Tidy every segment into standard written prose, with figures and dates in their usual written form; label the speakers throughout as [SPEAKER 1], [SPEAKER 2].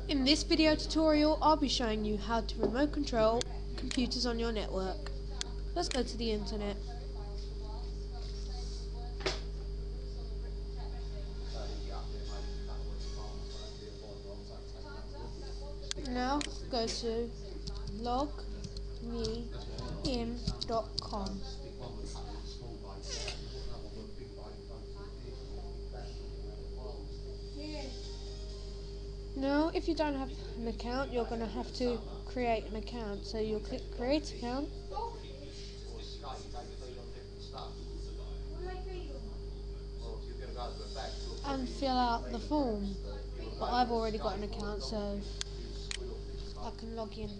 [SPEAKER 1] In this video tutorial, I'll be showing you how to remote control computers on your network. Let's go to the internet. Now go to logmein.com. Now, if you don't have an account, you're going to have to create an account. So you'll click Create Account. And fill out the form. But I've already got an account, so I can log in.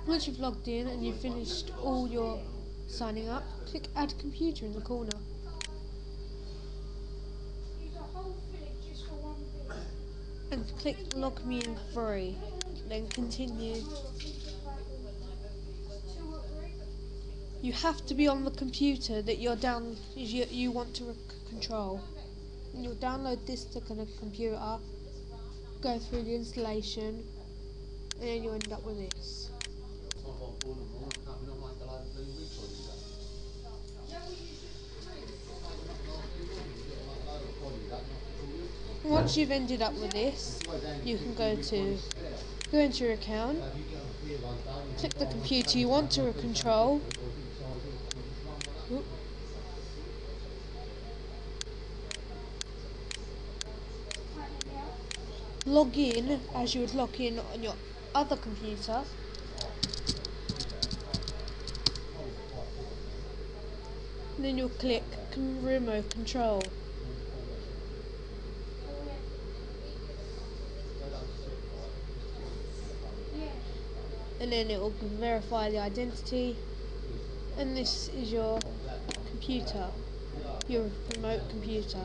[SPEAKER 1] Once you've logged in and you've finished all your signing up, click Add Computer in the corner. And click Log Me in Free. Then continue. You have to be on the computer that you want to control. And you'll download this to a computer, go through the installation, and then you'll end up with this. Once you've ended up with this, you can go into your account, click the computer you want to control, log in as you would log in on your other computer, and then you'll click Remote Control. And then it will verify the identity, and this is your computer, your remote computer.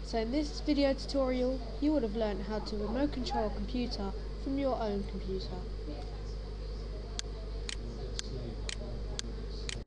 [SPEAKER 1] So in this video tutorial, you would have learned how to remote control a computer from your own computer.